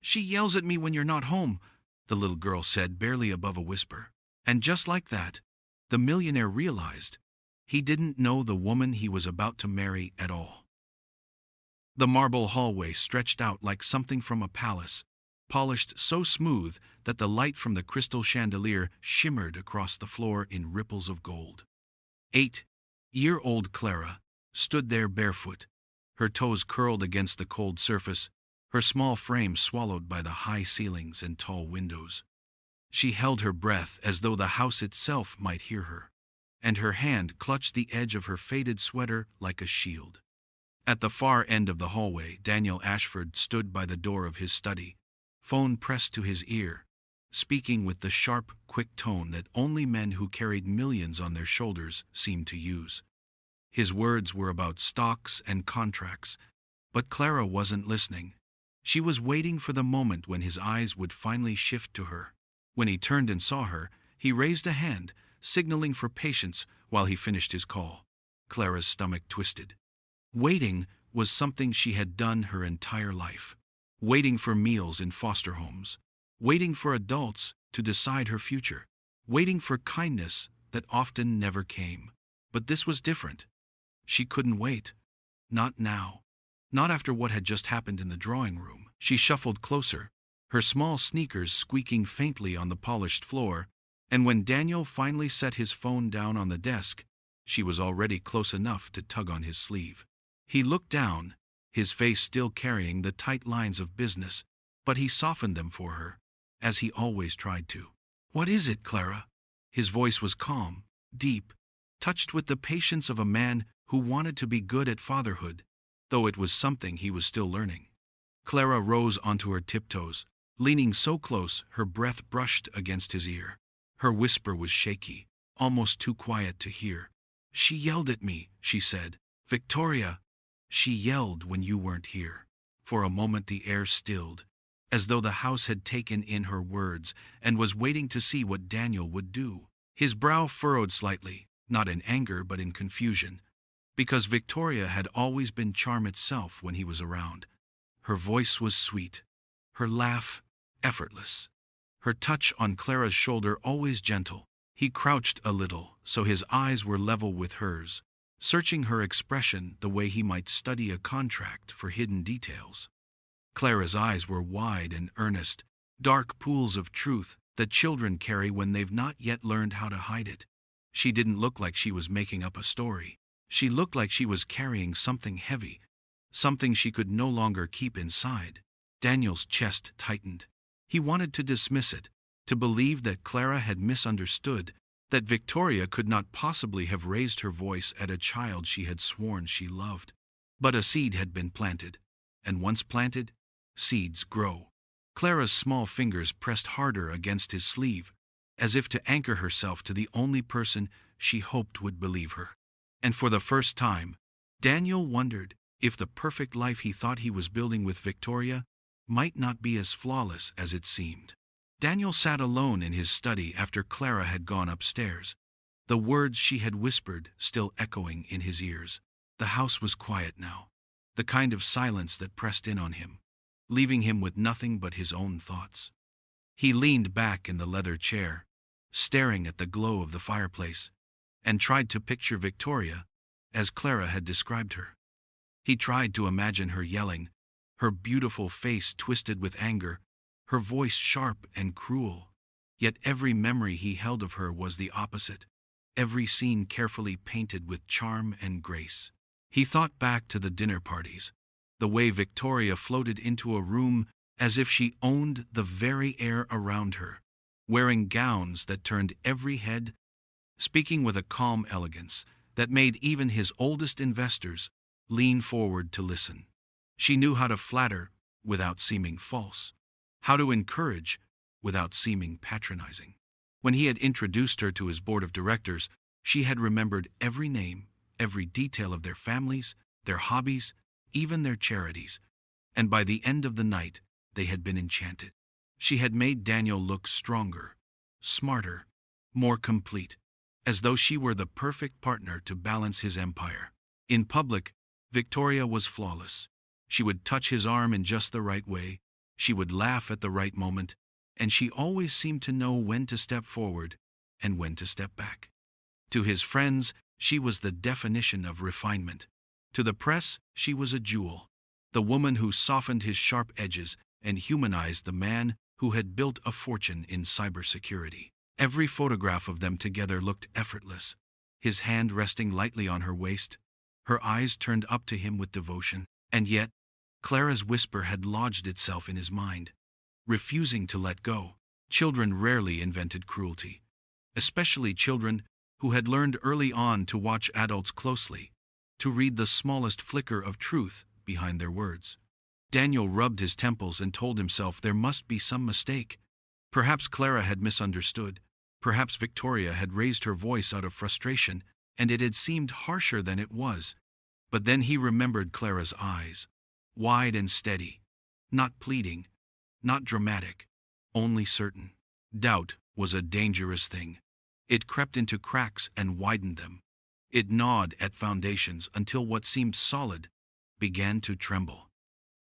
She yells at me when you're not home, the little girl said, barely above a whisper. And just like that, the millionaire realized he didn't know the woman he was about to marry at all. The marble hallway stretched out like something from a palace, polished so smooth that the light from the crystal chandelier shimmered across the floor in ripples of gold. 8-year-old Clara stood there barefoot, her toes curled against the cold surface, her small frame swallowed by the high ceilings and tall windows. She held her breath as though the house itself might hear her, and her hand clutched the edge of her faded sweater like a shield. At the far end of the hallway, Daniel Ashford stood by the door of his study, phone pressed to his ear, speaking with the sharp, quick tone that only men who carried millions on their shoulders seemed to use. His words were about stocks and contracts, but Clara wasn't listening. She was waiting for the moment when his eyes would finally shift to her. When he turned and saw her, he raised a hand, signaling for patience while he finished his call. Clara's stomach twisted. Waiting was something she had done her entire life. Waiting for meals in foster homes. Waiting for adults to decide her future. Waiting for kindness that often never came. But this was different. She couldn't wait. Not now. Not after what had just happened in the drawing room. She shuffled closer, her small sneakers squeaking faintly on the polished floor, and when Daniel finally set his phone down on the desk, she was already close enough to tug on his sleeve. He looked down, his face still carrying the tight lines of business, but he softened them for her, as he always tried to. "What is it, Clara?" His voice was calm, deep, touched with the patience of a man who wanted to be good at fatherhood, though it was something he was still learning. Clara rose onto her tiptoes, leaning so close her breath brushed against his ear. Her whisper was shaky, almost too quiet to hear. "She yelled at me," she said. "Victoria, she yelled when you weren't here." For a moment the air stilled, as though the house had taken in her words and was waiting to see what Daniel would do. His brow furrowed slightly, not in anger but in confusion, because Victoria had always been charm itself when he was around. Her voice was sweet, her laugh effortless, her touch on Clara's shoulder always gentle. He crouched a little, so his eyes were level with hers, searching her expression the way he might study a contract for hidden details. Clara's eyes were wide and earnest, dark pools of truth that children carry when they've not yet learned how to hide it. She didn't look like she was making up a story. She looked like she was carrying something heavy, something she could no longer keep inside. Daniel's chest tightened. He wanted to dismiss it, to believe that Clara had misunderstood, that Victoria could not possibly have raised her voice at a child she had sworn she loved. But a seed had been planted, and once planted, seeds grow. Clara's small fingers pressed harder against his sleeve, as if to anchor herself to the only person she hoped would believe her. And for the first time, Daniel wondered if the perfect life he thought he was building with Victoria might not be as flawless as it seemed. Daniel sat alone in his study after Clara had gone upstairs, the words she had whispered still echoing in his ears. The house was quiet now, the kind of silence that pressed in on him, leaving him with nothing but his own thoughts. He leaned back in the leather chair, staring at the glow of the fireplace, and tried to picture Victoria as Clara had described her. He tried to imagine her yelling, her beautiful face twisted with anger, her voice sharp and cruel. Yet every memory he held of her was the opposite, every scene carefully painted with charm and grace. He thought back to the dinner parties, the way Victoria floated into a room as if she owned the very air around her, wearing gowns that turned every head, speaking with a calm elegance that made even his oldest investors lean forward to listen. She knew how to flatter without seeming false, how to encourage without seeming patronizing. When he had introduced her to his board of directors, she had remembered every name, every detail of their families, their hobbies, even their charities, and by the end of the night, they had been enchanted. She had made Daniel look stronger, smarter, more complete, as though she were the perfect partner to balance his empire. In public, Victoria was flawless. She would touch his arm in just the right way, She would laugh at the right moment, and she always seemed to know when to step forward and when to step back. To his friends, she was the definition of refinement. To the press, she was a jewel, the woman who softened his sharp edges and humanized the man who had built a fortune in cybersecurity. Every photograph of them together looked effortless, his hand resting lightly on her waist, her eyes turned up to him with devotion. And yet, Clara's whisper had lodged itself in his mind, refusing to let go. Children rarely invented cruelty, especially children who had learned early on to watch adults closely, to read the smallest flicker of truth behind their words. Daniel rubbed his temples and told himself there must be some mistake. Perhaps Clara had misunderstood. Perhaps Victoria had raised her voice out of frustration, and it had seemed harsher than it was. But then he remembered Clara's eyes, wide and steady, not pleading, not dramatic, only certain. Doubt was a dangerous thing. It crept into cracks and widened them. It gnawed at foundations until what seemed solid began to tremble.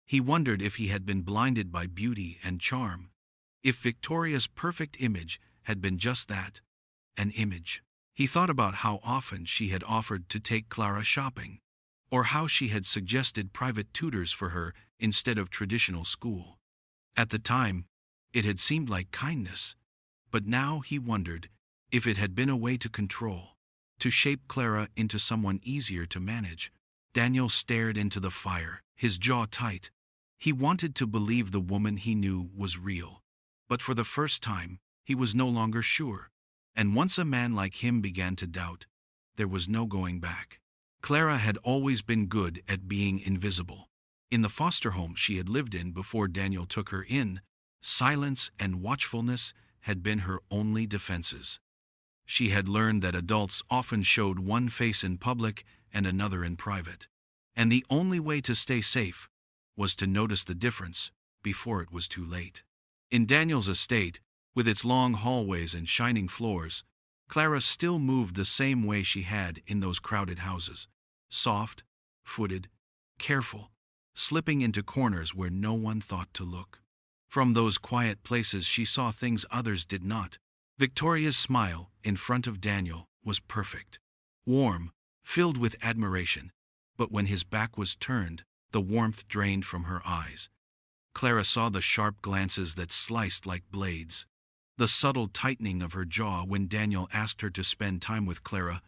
He wondered if he had been blinded by beauty and charm, if Victoria's perfect image had been just that, an image. He thought about how often she had offered to take Clara shopping, or how she had suggested private tutors for her instead of traditional school. At the time, it had seemed like kindness, but now he wondered if it had been a way to control, to shape Clara into someone easier to manage. Daniel stared into the fire, his jaw tight. He wanted to believe the woman he knew was real, but for the first time, he was no longer sure. And once a man like him began to doubt, there was no going back. Clara had always been good at being invisible. In the foster home she had lived in before Daniel took her in, silence and watchfulness had been her only defenses. She had learned that adults often showed one face in public and another in private, and the only way to stay safe was to notice the difference before it was too late. In Daniel's estate, with its long hallways and shining floors, Clara still moved the same way she had in those crowded houses, soft-footed, careful, slipping into corners where no one thought to look. From those quiet places she saw things others did not. Victoria's smile in front of Daniel was perfect, warm, filled with admiration, but when his back was turned, the warmth drained from her eyes. Clara saw the sharp glances that sliced like blades, the subtle tightening of her jaw when Daniel asked her to spend time with Clara,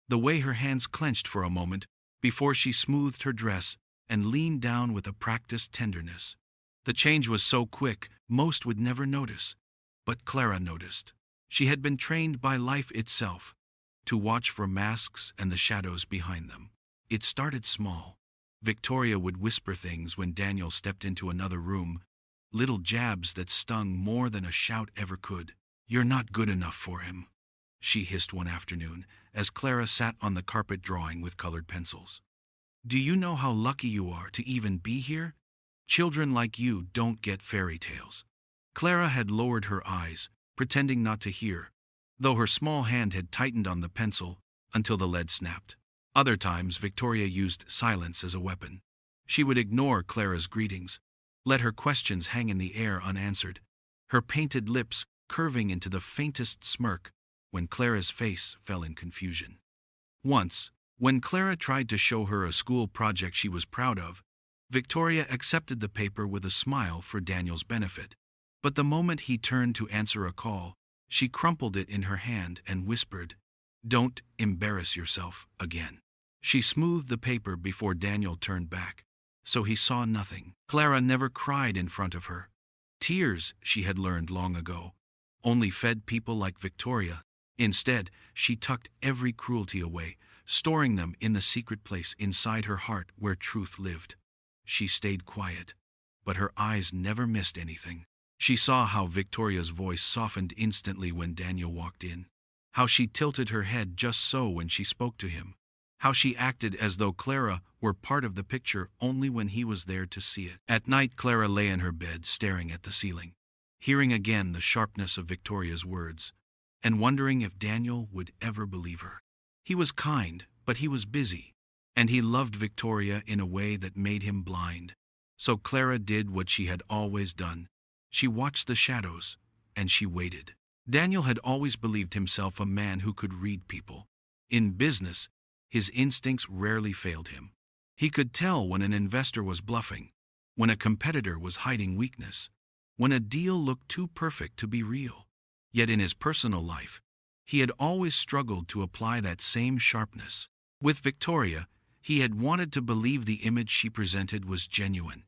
the way her hands clenched for a moment before she smoothed her dress and leaned down with a practiced tenderness. The change was so quick, most would never notice. But Clara noticed. She had been trained by life itself to watch for masks and the shadows behind them. It started small. Victoria would whisper things when Daniel stepped into another room, little jabs that stung more than a shout ever could. "You're not good enough for him," she hissed one afternoon as Clara sat on the carpet drawing with colored pencils. "Do you know how lucky you are to even be here? Children like you don't get fairy tales." Clara had lowered her eyes, pretending not to hear, though her small hand had tightened on the pencil until the lead snapped. Other times, Victoria used silence as a weapon. She would ignore Clara's greetings, let her questions hang in the air unanswered, her painted lips curving into the faintest smirk when Clara's face fell in confusion. Once, when Clara tried to show her a school project she was proud of, Victoria accepted the paper with a smile for Daniel's benefit. But the moment he turned to answer a call, she crumpled it in her hand and whispered, "Don't embarrass yourself again." She smoothed the paper before Daniel turned back, so he saw nothing. Clara never cried in front of her. Tears, she had learned long ago, only fed people like Victoria. Instead, she tucked every cruelty away, storing them in the secret place inside her heart where truth lived. She stayed quiet, but her eyes never missed anything. She saw how Victoria's voice softened instantly when Daniel walked in, how she tilted her head just so when she spoke to him, how she acted as though Clara were part of the picture only when he was there to see it. At night, Clara lay in her bed staring at the ceiling, hearing again the sharpness of Victoria's words, and wondering if Daniel would ever believe her. He was kind, but he was busy, and he loved Victoria in a way that made him blind. So Clara did what she had always done. She watched the shadows, and she waited. Daniel had always believed himself a man who could read people. In business, his instincts rarely failed him. He could tell when an investor was bluffing, when a competitor was hiding weakness, when a deal looked too perfect to be real. Yet in his personal life, he had always struggled to apply that same sharpness. With Victoria, he had wanted to believe the image she presented was genuine,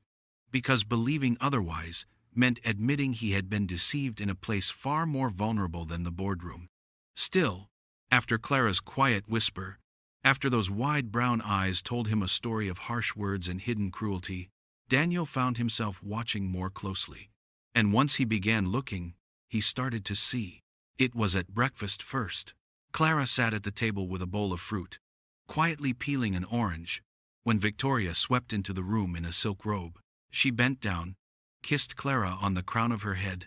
because believing otherwise meant admitting he had been deceived in a place far more vulnerable than the boardroom. Still, after Clara's quiet whisper, after those wide brown eyes told him a story of harsh words and hidden cruelty, Daniel found himself watching more closely. And once he began looking, he started to see. It was at breakfast first. Clara sat at the table with a bowl of fruit, quietly peeling an orange, when Victoria swept into the room in a silk robe. She bent down, kissed Clara on the crown of her head,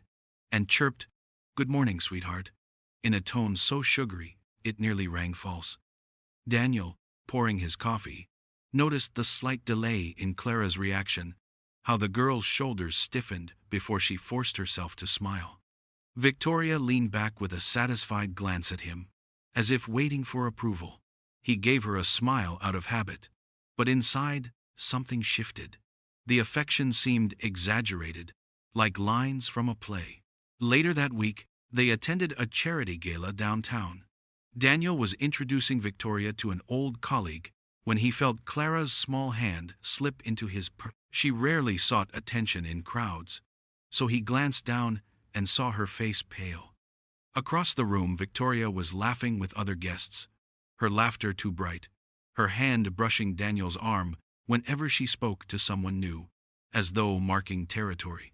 and chirped, "Good morning, sweetheart," in a tone so sugary it nearly rang false. Daniel, pouring his coffee, noticed the slight delay in Clara's reaction, how the girl's shoulders stiffened before she forced herself to smile. Victoria leaned back with a satisfied glance at him, as if waiting for approval. He gave her a smile out of habit, but inside, something shifted. The affection seemed exaggerated, like lines from a play. Later that week, they attended a charity gala downtown. Daniel was introducing Victoria to an old colleague when he felt Clara's small hand slip into his purse. She rarely sought attention in crowds, so he glanced down and saw her face pale. Across the room, Victoria was laughing with other guests, her laughter too bright, her hand brushing Daniel's arm whenever she spoke to someone new, as though marking territory.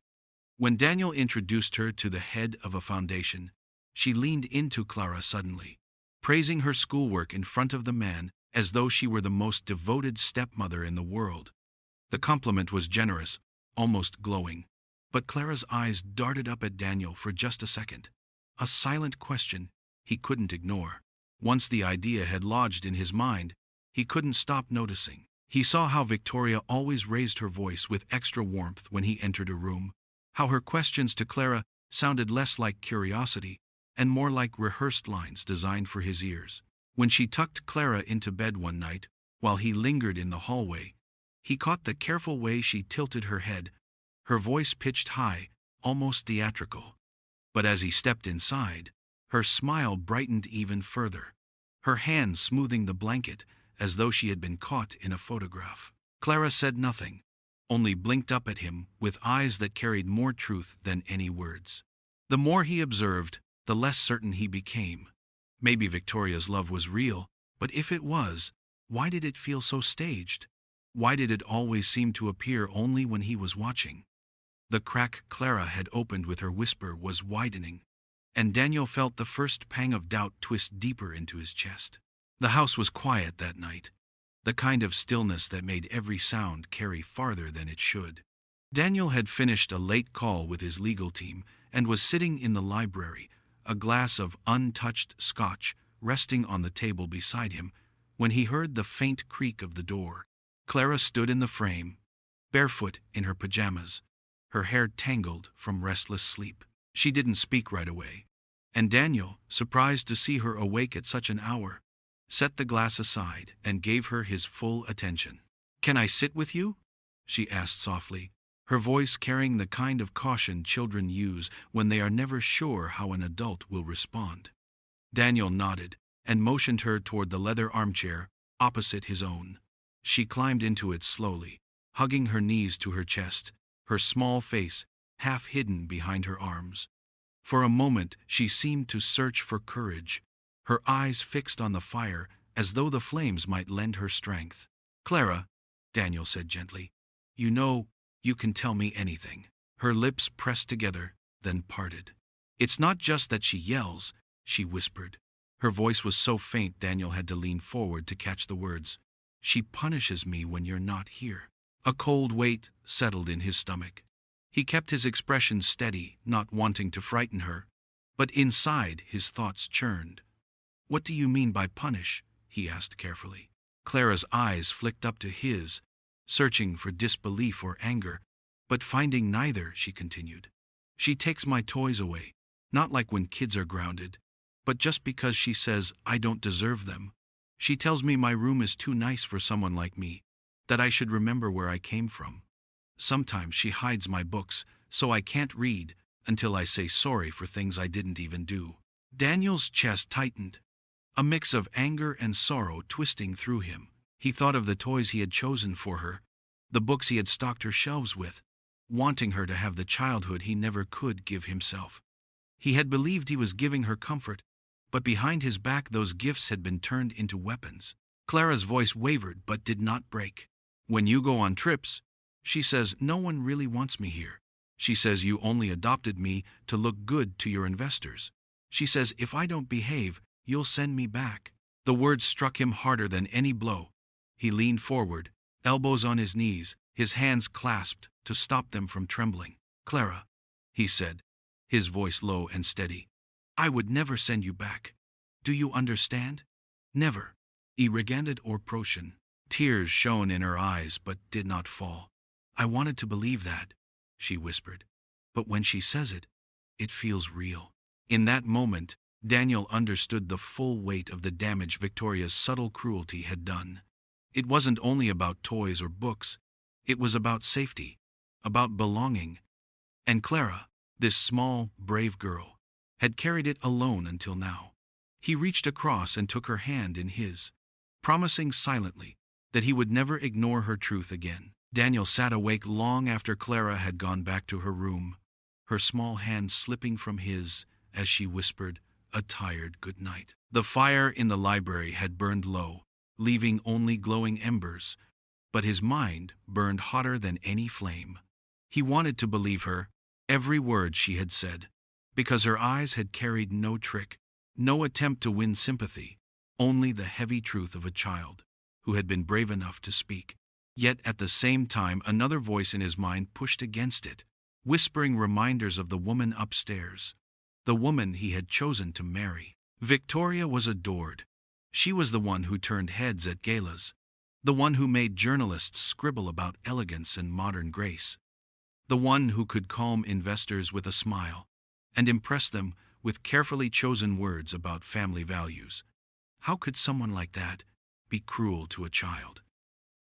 When Daniel introduced her to the head of a foundation, she leaned into Clara suddenly, praising her schoolwork in front of the man as though she were the most devoted stepmother in the world. The compliment was generous, almost glowing, but Clara's eyes darted up at Daniel for just a second, a silent question he couldn't ignore. Once the idea had lodged in his mind, he couldn't stop noticing. He saw how Victoria always raised her voice with extra warmth when he entered a room, how her questions to Clara sounded less like curiosity and more like rehearsed lines designed for his ears. When she tucked Clara into bed one night, while he lingered in the hallway, he caught the careful way she tilted her head, her voice pitched high, almost theatrical. But as he stepped inside, her smile brightened even further, her hand smoothing the blanket as though she had been caught in a photograph. Clara said nothing, only blinked up at him with eyes that carried more truth than any words. The more he observed, the less certain he became. Maybe Victoria's love was real, but if it was, why did it feel so staged? Why did it always seem to appear only when he was watching? The crack Clara had opened with her whisper was widening, and Daniel felt the first pang of doubt twist deeper into his chest. The house was quiet that night, the kind of stillness that made every sound carry farther than it should. Daniel had finished a late call with his legal team and was sitting in the library, a glass of untouched scotch resting on the table beside him, when he heard the faint creak of the door. Clara stood in the frame, barefoot in her pajamas, her hair tangled from restless sleep. She didn't speak right away, and Daniel, surprised to see her awake at such an hour, set the glass aside and gave her his full attention. "Can I sit with you?" she asked softly, her voice carrying the kind of caution children use when they are never sure how an adult will respond. Daniel nodded and motioned her toward the leather armchair opposite his own. She climbed into it slowly, hugging her knees to her chest, her small face half hidden behind her arms. For a moment she seemed to search for courage, her eyes fixed on the fire as though the flames might lend her strength. "Clara," Daniel said gently, "you know, you can tell me anything." Her lips pressed together, then parted. "It's not just that she yells," she whispered. Her voice was so faint Daniel had to lean forward to catch the words. "She punishes me when you're not here." A cold weight settled in his stomach. He kept his expression steady, not wanting to frighten her, but inside his thoughts churned. "What do you mean by punish?" he asked carefully. Clara's eyes flicked up to his, searching for disbelief or anger, but finding neither, she continued. She takes my toys away, not like when kids are grounded, but just because she says I don't deserve them. She tells me my room is too nice for someone like me, that I should remember where I came from. Sometimes she hides my books, so I can't read until I say sorry for things I didn't even do. Daniel's chest tightened, a mix of anger and sorrow twisting through him. He thought of the toys he had chosen for her, the books he had stocked her shelves with, wanting her to have the childhood he never could give himself. He had believed he was giving her comfort, but behind his back those gifts had been turned into weapons. Clara's voice wavered but did not break. When you go on trips, she says, no one really wants me here. She says you only adopted me to look good to your investors. She says if I don't behave, you'll send me back. The words struck him harder than any blow. He leaned forward, elbows on his knees, his hands clasped to stop them from trembling. Clara, he said, his voice low and steady, I would never send you back. Do you understand? Never. Irriganded or Protion. Tears shone in her eyes but did not fall. I wanted to believe that, she whispered. But when she says it, it feels real. In that moment, Daniel understood the full weight of the damage Victoria's subtle cruelty had done. It wasn't only about toys or books. It was about safety, about belonging. And Clara, this small, brave girl, had carried it alone until now. He reached across and took her hand in his, promising silently that he would never ignore her truth again. Daniel sat awake long after Clara had gone back to her room, her small hand slipping from his as she whispered a tired good night. The fire in the library had burned low, leaving only glowing embers, but his mind burned hotter than any flame. He wanted to believe her, every word she had said, because her eyes had carried no trick, no attempt to win sympathy, only the heavy truth of a child who had been brave enough to speak. Yet at the same time another voice in his mind pushed against it, whispering reminders of the woman upstairs, the woman he had chosen to marry. Victoria was adored. She was the one who turned heads at galas, the one who made journalists scribble about elegance and modern grace, the one who could calm investors with a smile and impress them with carefully chosen words about family values. How could someone like that be cruel to a child?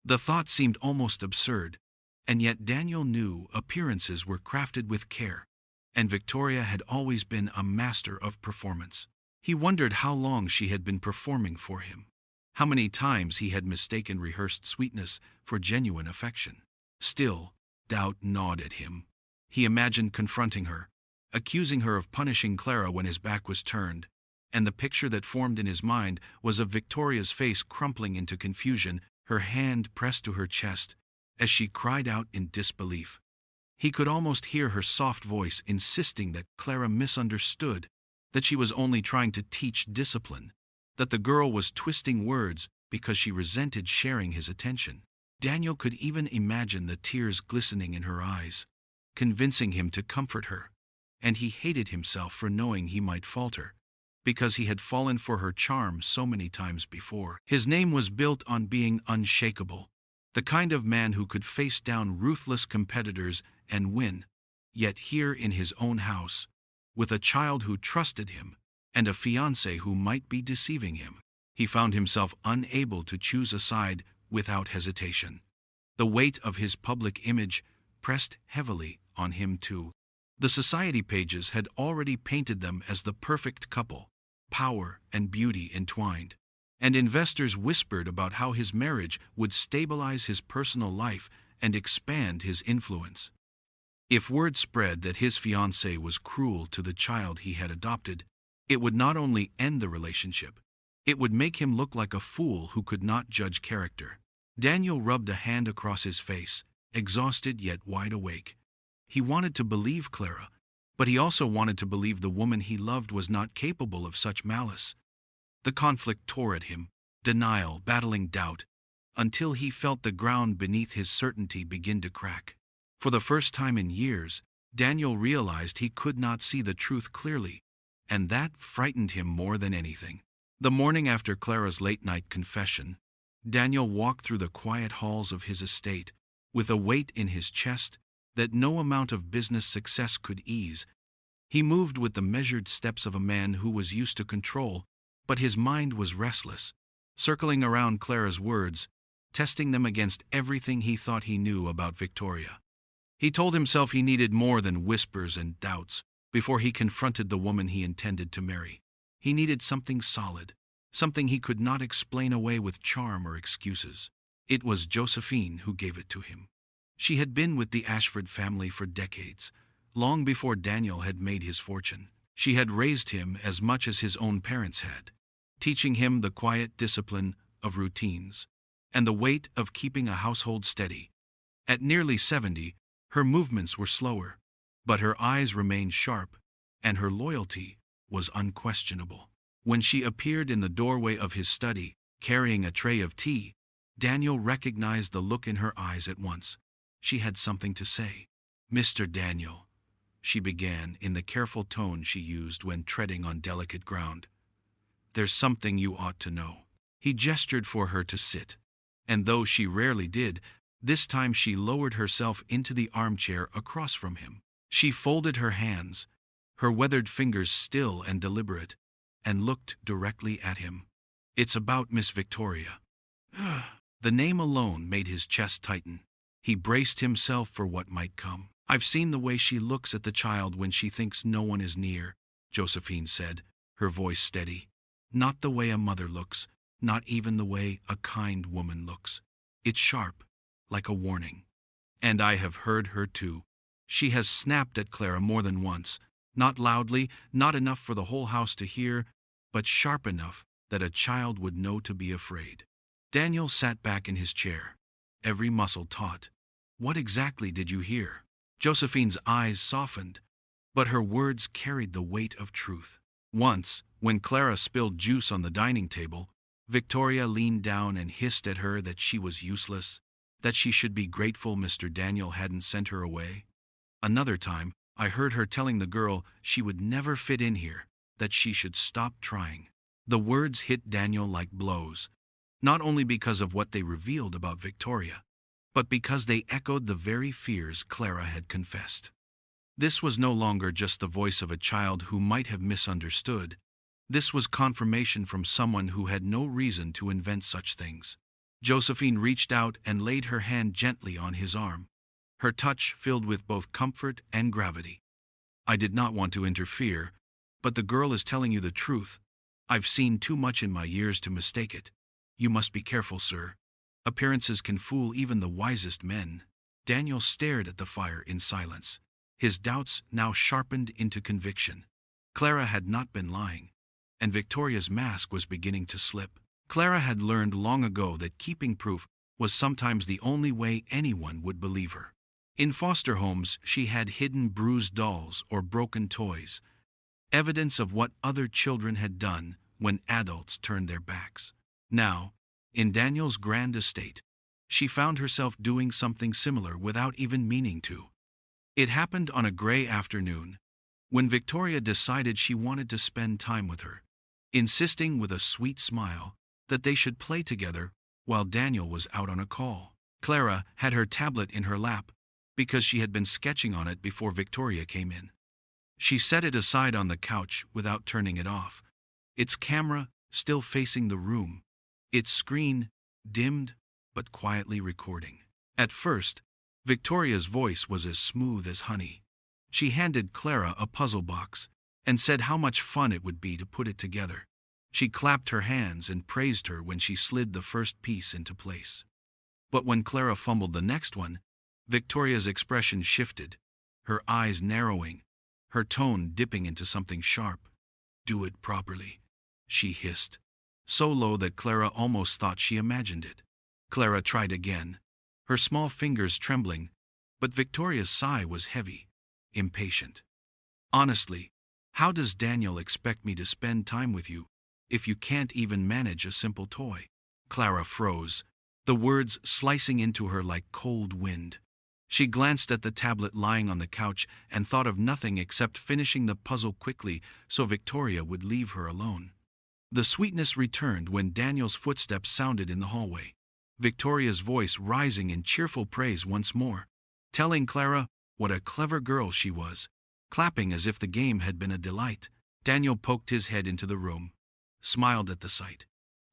The thought seemed almost absurd, and yet Daniel knew appearances were crafted with care, and Victoria had always been a master of performance. He wondered how long she had been performing for him, how many times he had mistaken rehearsed sweetness for genuine affection. Still, doubt gnawed at him. He imagined confronting her, accusing her of punishing Clara when his back was turned, and the picture that formed in his mind was of Victoria's face crumpling into confusion, her hand pressed to her chest, as she cried out in disbelief. He could almost hear her soft voice insisting that Clara misunderstood, that she was only trying to teach discipline, that the girl was twisting words because she resented sharing his attention. Daniel could even imagine the tears glistening in her eyes, convincing him to comfort her, and he hated himself for knowing he might falter, because he had fallen for her charm so many times before. His name was built on being unshakable, the kind of man who could face down ruthless competitors and win, yet here in his own house, with a child who trusted him and a fiancée who might be deceiving him, he found himself unable to choose a side without hesitation. The weight of his public image pressed heavily on him too. The society pages had already painted them as the perfect couple, power and beauty entwined, and investors whispered about how his marriage would stabilize his personal life and expand his influence. If word spread that his fiancée was cruel to the child he had adopted, it would not only end the relationship, it would make him look like a fool who could not judge character. Daniel rubbed a hand across his face, exhausted yet wide awake. He wanted to believe Clara, but he also wanted to believe the woman he loved was not capable of such malice. The conflict tore at him, denial battling doubt, until he felt the ground beneath his certainty begin to crack. For the first time in years, Daniel realized he could not see the truth clearly, and that frightened him more than anything. The morning after Clara's late-night confession, Daniel walked through the quiet halls of his estate, with a weight in his chest that no amount of business success could ease. He moved with the measured steps of a man who was used to control, but his mind was restless, circling around Clara's words, testing them against everything he thought he knew about Victoria. He told himself he needed more than whispers and doubts before he confronted the woman he intended to marry. He needed something solid, something he could not explain away with charm or excuses. It was Josephine who gave it to him. She had been with the Ashford family for decades, long before Daniel had made his fortune. She had raised him as much as his own parents had, teaching him the quiet discipline of routines and the weight of keeping a household steady. At nearly 70, her movements were slower, but her eyes remained sharp, and her loyalty was unquestionable. When she appeared in the doorway of his study, carrying a tray of tea, Daniel recognized the look in her eyes at once. She had something to say. "Mr. Daniel," she began in the careful tone she used when treading on delicate ground, "there's something you ought to know." He gestured for her to sit, and though she rarely did, this time she lowered herself into the armchair across from him. She folded her hands, her weathered fingers still and deliberate, and looked directly at him. "It's about Miss Victoria." The name alone made his chest tighten. He braced himself for what might come. "I've seen the way she looks at the child when she thinks no one is near," Josephine said, her voice steady. "Not the way a mother looks, not even the way a kind woman looks. It's sharp, like a warning. And I have heard her too. She has snapped at Clara more than once, not loudly, not enough for the whole house to hear, but sharp enough that a child would know to be afraid." Daniel sat back in his chair, every muscle taut. "What exactly did you hear?" Josephine's eyes softened, but her words carried the weight of truth. Once, when Clara spilled juice on the dining table, Victoria leaned down and hissed at her that she was useless, that she should be grateful Mr. Daniel hadn't sent her away. Another time, I heard her telling the girl she would never fit in here, that she should stop trying. The words hit Daniel like blows, not only because of what they revealed about Victoria, but because they echoed the very fears Clara had confessed. This was no longer just the voice of a child who might have misunderstood. This was confirmation from someone who had no reason to invent such things. Josephine reached out and laid her hand gently on his arm, her touch filled with both comfort and gravity. "I did not want to interfere, but the girl is telling you the truth. I've seen too much in my years to mistake it. You must be careful, sir. Appearances can fool even the wisest men." Daniel stared at the fire in silence, his doubts now sharpened into conviction. Clara had not been lying, and Victoria's mask was beginning to slip. Clara had learned long ago that keeping proof was sometimes the only way anyone would believe her. In foster homes, she had hidden bruised dolls or broken toys, evidence of what other children had done when adults turned their backs. Now, in Daniel's grand estate, she found herself doing something similar without even meaning to. It happened on a gray afternoon, when Victoria decided she wanted to spend time with her, insisting with a sweet smile that they should play together while Daniel was out on a call. Clara had her tablet in her lap because she had been sketching on it before Victoria came in. She set it aside on the couch without turning it off, its camera still facing the room, its screen dimmed but quietly recording. At first, Victoria's voice was as smooth as honey. She handed Clara a puzzle box and said how much fun it would be to put it together. She clapped her hands and praised her when she slid the first piece into place. But when Clara fumbled the next one, Victoria's expression shifted, her eyes narrowing, her tone dipping into something sharp. "Do it properly," she hissed, so low that Clara almost thought she imagined it. Clara tried again, her small fingers trembling, but Victoria's sigh was heavy, impatient. "Honestly, how does Daniel expect me to spend time with you if you can't even manage a simple toy?" Clara froze, the words slicing into her like cold wind. She glanced at the tablet lying on the couch and thought of nothing except finishing the puzzle quickly so Victoria would leave her alone. The sweetness returned when Daniel's footsteps sounded in the hallway. Victoria's voice rising in cheerful praise once more, telling Clara what a clever girl she was, clapping as if the game had been a delight. Daniel poked his head into the room, smiled at the sight,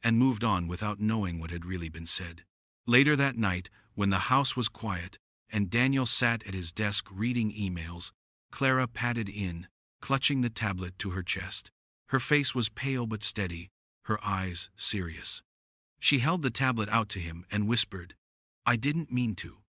and moved on without knowing what had really been said. Later that night, when the house was quiet and Daniel sat at his desk reading emails, Clara padded in, clutching the tablet to her chest. Her face was pale but steady, her eyes serious. She held the tablet out to him and whispered, "I didn't mean to,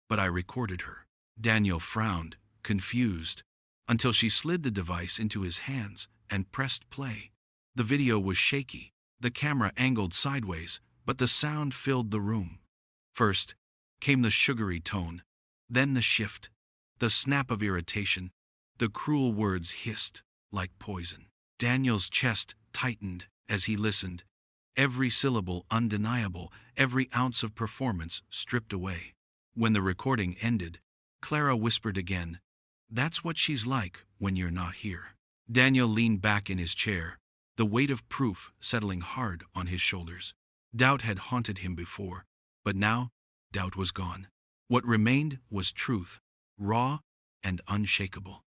but I recorded her." Daniel frowned, confused, until she slid the device into his hands and pressed play. The video was shaky, the camera angled sideways, but the sound filled the room. First came the sugary tone, then the shift, the snap of irritation, the cruel words hissed like poison. Daniel's chest tightened as he listened, every syllable undeniable, every ounce of performance stripped away. When the recording ended, Clara whispered again, "That's what she's like when you're not here." Daniel leaned back in his chair, the weight of proof settling hard on his shoulders. Doubt had haunted him before, but now doubt was gone. What remained was truth, raw and unshakable.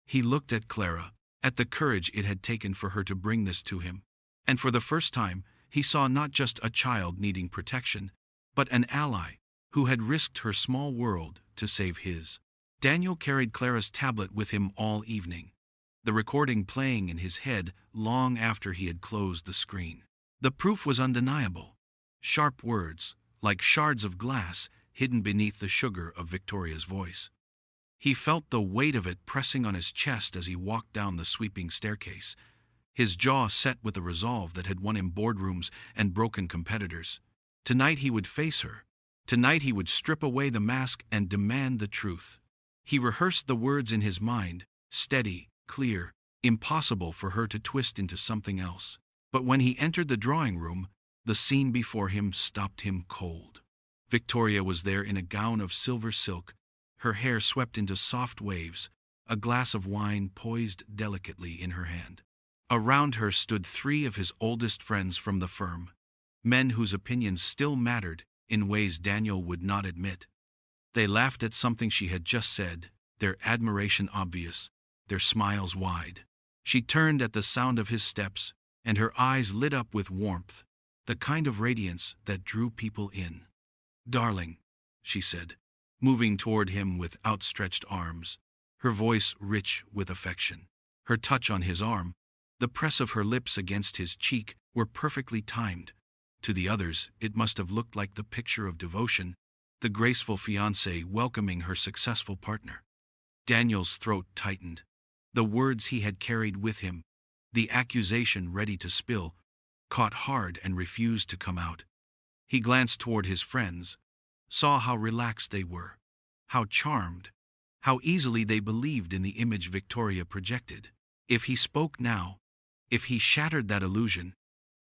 He looked at Clara, at the courage it had taken for her to bring this to him, and for the first time he saw not just a child needing protection, but an ally who had risked her small world to save his. Daniel carried Clara's tablet with him all evening, the recording playing in his head long after he had closed the screen. The proof was undeniable. Sharp words, like shards of glass, hidden beneath the sugar of Victoria's voice. He felt the weight of it pressing on his chest as he walked down the sweeping staircase, his jaw set with a resolve that had won him boardrooms and broken competitors. Tonight he would face her. Tonight he would strip away the mask and demand the truth. He rehearsed the words in his mind, steady, clear, impossible for her to twist into something else. But when he entered the drawing room, the scene before him stopped him cold. Victoria was there in a gown of silver silk, her hair swept into soft waves, a glass of wine poised delicately in her hand. Around her stood 3 of his oldest friends from the firm, men whose opinions still mattered in ways Daniel would not admit. They laughed at something she had just said, their admiration obvious, their smiles wide. She turned at the sound of his steps, and her eyes lit up with warmth, the kind of radiance that drew people in. "Darling," she said, moving toward him with outstretched arms, her voice rich with affection. Her touch on his arm, the press of her lips against his cheek were perfectly timed. To the others, it must have looked like the picture of devotion, the graceful fiancée welcoming her successful partner. Daniel's throat tightened. The words he had carried with him, the accusation ready to spill, caught hard and refused to come out. He glanced toward his friends, saw how relaxed they were, how charmed, how easily they believed in the image Victoria projected. If he spoke now, if he shattered that illusion,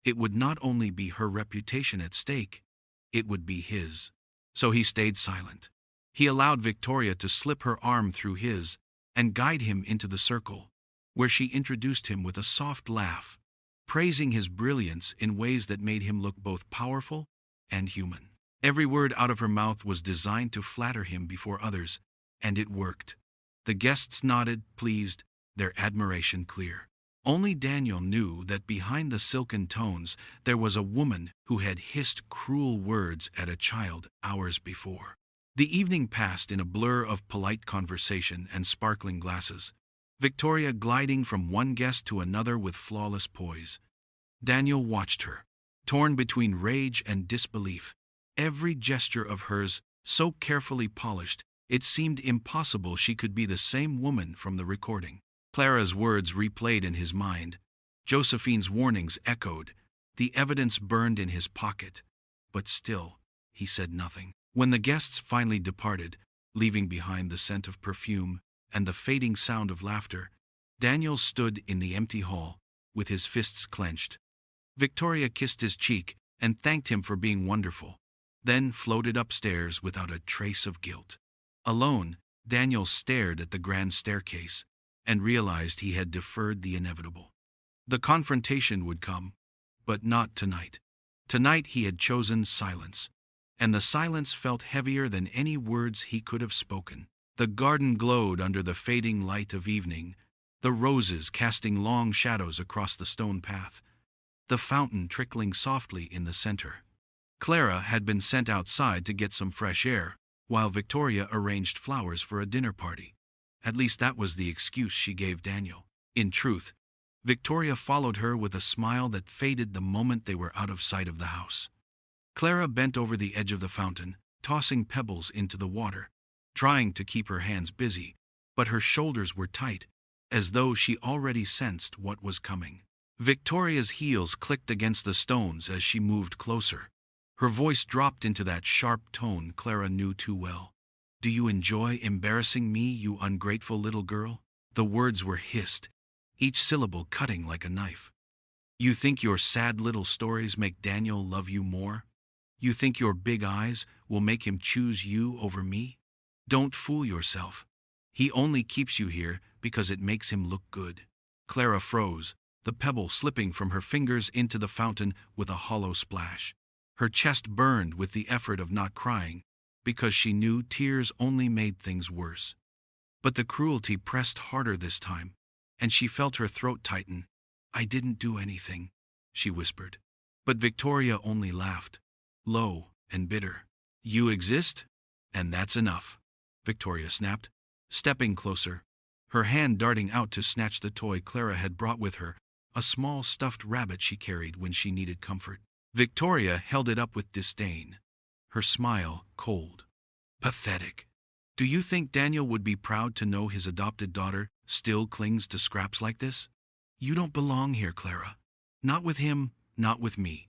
it would not only be her reputation at stake, it would be his. So he stayed silent. He allowed Victoria to slip her arm through his and guide him into the circle, where she introduced him with a soft laugh, praising his brilliance in ways that made him look both powerful and human. Every word out of her mouth was designed to flatter him before others, and it worked. The guests nodded, pleased, their admiration clear. Only Daniel knew that behind the silken tones there was a woman who had hissed cruel words at a child hours before. The evening passed in a blur of polite conversation and sparkling glasses, Victoria gliding from one guest to another with flawless poise. Daniel watched her, torn between rage and disbelief. Every gesture of hers, so carefully polished, it seemed impossible she could be the same woman from the recording. Clara's words replayed in his mind. Josephine's warnings echoed. The evidence burned in his pocket. But still, he said nothing. When the guests finally departed, leaving behind the scent of perfume and the fading sound of laughter, Daniel stood in the empty hall, with his fists clenched. Victoria kissed his cheek and thanked him for being wonderful, then floated upstairs without a trace of guilt. Alone, Daniel stared at the grand staircase and realized he had deferred the inevitable. The confrontation would come, But not tonight. Tonight he had chosen silence, and the silence felt heavier than any words he could have spoken. The garden glowed under the fading light of evening, the roses casting long shadows across the stone path, the fountain trickling softly in the center. Clara had been sent outside to get some fresh air, while Victoria arranged flowers for a dinner party. At least that was the excuse she gave Daniel. In truth, Victoria followed her with a smile that faded the moment they were out of sight of the house. Clara bent over the edge of the fountain, tossing pebbles into the water, trying to keep her hands busy, but her shoulders were tight, as though she already sensed what was coming. Victoria's heels clicked against the stones as she moved closer. Her voice dropped into that sharp tone Clara knew too well. "Do you enjoy embarrassing me, you ungrateful little girl?" The words were hissed, each syllable cutting like a knife. "You think your sad little stories make Daniel love you more? You think your big eyes will make him choose you over me? Don't fool yourself. He only keeps you here because it makes him look good." Clara froze, the pebble slipping from her fingers into the fountain with a hollow splash. Her chest burned with the effort of not crying, because she knew tears only made things worse. But the cruelty pressed harder this time, and she felt her throat tighten. "I didn't do anything," she whispered. But Victoria only laughed, low and bitter. "You exist, and that's enough," Victoria snapped, stepping closer, her hand darting out to snatch the toy Clara had brought with her, a small stuffed rabbit she carried when she needed comfort. Victoria held it up with disdain, her smile cold. "Pathetic. Do you think Daniel would be proud to know his adopted daughter still clings to scraps like this? You don't belong here, Clara. Not with him, not with me.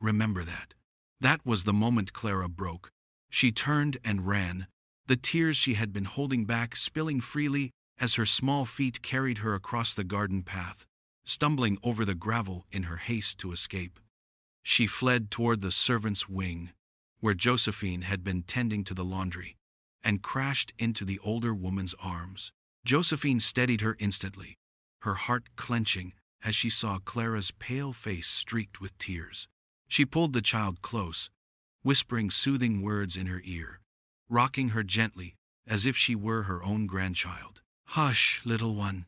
Remember that." That was the moment Clara broke. She turned and ran, the tears she had been holding back spilling freely as her small feet carried her across the garden path, stumbling over the gravel in her haste to escape. She fled toward the servants' wing, where Josephine had been tending to the laundry, and crashed into the older woman's arms. Josephine steadied her instantly, her heart clenching as she saw Clara's pale face streaked with tears. She pulled the child close, whispering soothing words in her ear, rocking her gently as if she were her own grandchild. "Hush, little one,"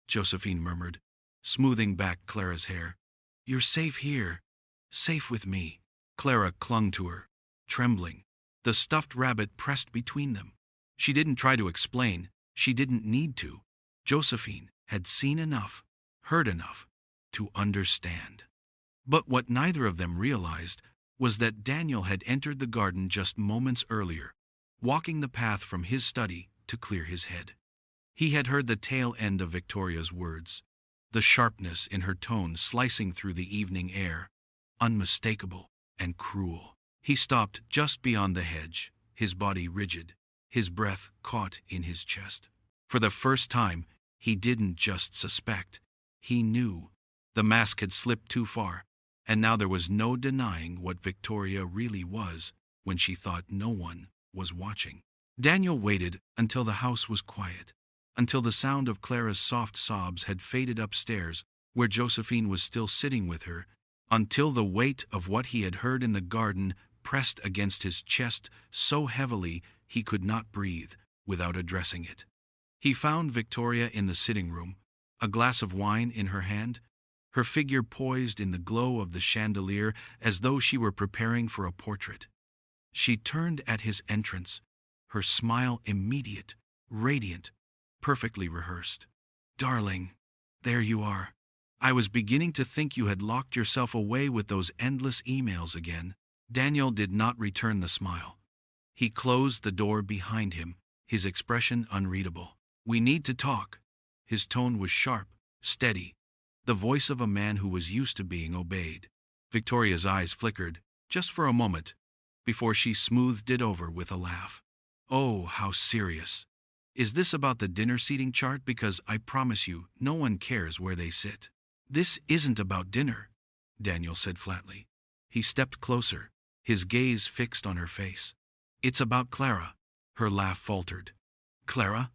Josephine murmured, smoothing back Clara's hair. "You're safe here, safe with me." Clara clung to her, trembling, the stuffed rabbit pressed between them. She didn't try to explain, she didn't need to. Josephine had seen enough, heard enough, to understand. But what neither of them realized was that Daniel had entered the garden just moments earlier, walking the path from his study to clear his head. He had heard the tail end of Victoria's words, the sharpness in her tone slicing through the evening air, unmistakable and cruel. He stopped just beyond the hedge, his body rigid, his breath caught in his chest. For the first time, he didn't just suspect, he knew. The mask had slipped too far, and now there was no denying what Victoria really was when she thought no one was watching. Daniel waited until the house was quiet, until the sound of Clara's soft sobs had faded upstairs, where Josephine was still sitting with her, until the weight of what he had heard in the garden pressed against his chest so heavily he could not breathe without addressing it. He found Victoria in the sitting room, a glass of wine in her hand, her figure poised in the glow of the chandelier as though she were preparing for a portrait. She turned at his entrance, her smile immediate, radiant, perfectly rehearsed. "Darling, there you are. I was beginning to think you had locked yourself away with those endless emails again." Daniel did not return the smile. He closed the door behind him, his expression unreadable. "We need to talk." His tone was sharp, steady, the voice of a man who was used to being obeyed. Victoria's eyes flickered, just for a moment, before she smoothed it over with a laugh. "Oh, how serious. Is this about the dinner seating chart? Because I promise you, no one cares where they sit." "This isn't about dinner," Daniel said flatly. He stepped closer, his gaze fixed on her face. "It's about Clara." Her laugh faltered. "Clara?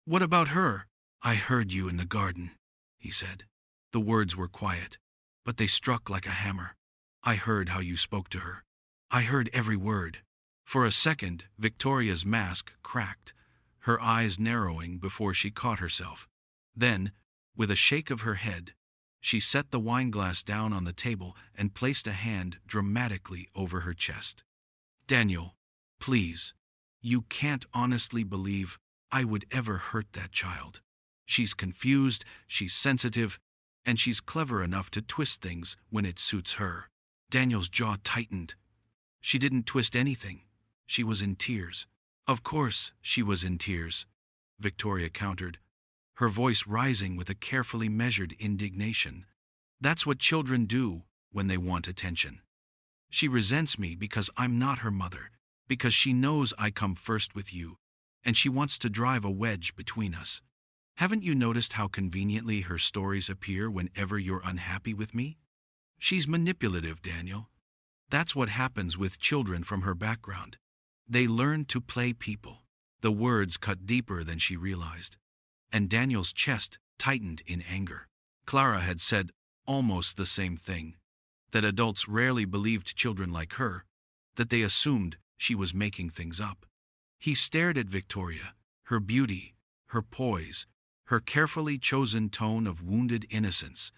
What about her?" "I heard you in the garden," he said. The words were quiet, but they struck like a hammer. I heard how you spoke to her. I heard every word." For a second, Victoria's mask cracked, her eyes narrowing before she caught herself. Then, with a shake of her head, she set the wineglass down on the table and placed a hand dramatically over her chest. "Daniel, please. You can't honestly believe I would ever hurt that child. She's confused, she's sensitive, and she's clever enough to twist things when it suits her." Daniel's jaw tightened. "She didn't twist anything. She was in tears." "Of course she was in tears," Victoria countered, her voice rising with a carefully measured indignation. "That's what children do when they want attention. She resents me because I'm not her mother, because she knows I come first with you, and she wants to drive a wedge between us. Haven't you noticed how conveniently her stories appear whenever you're unhappy with me? She's manipulative, Daniel. That's what happens with children from her background. They learn to play people." The words cut deeper than she realized, and Daniel's chest tightened in anger. Clara had said almost the same thing, that adults rarely believed children like her, that they assumed she was making things up. He stared at Victoria, her beauty, her poise, her carefully chosen tone of wounded innocence,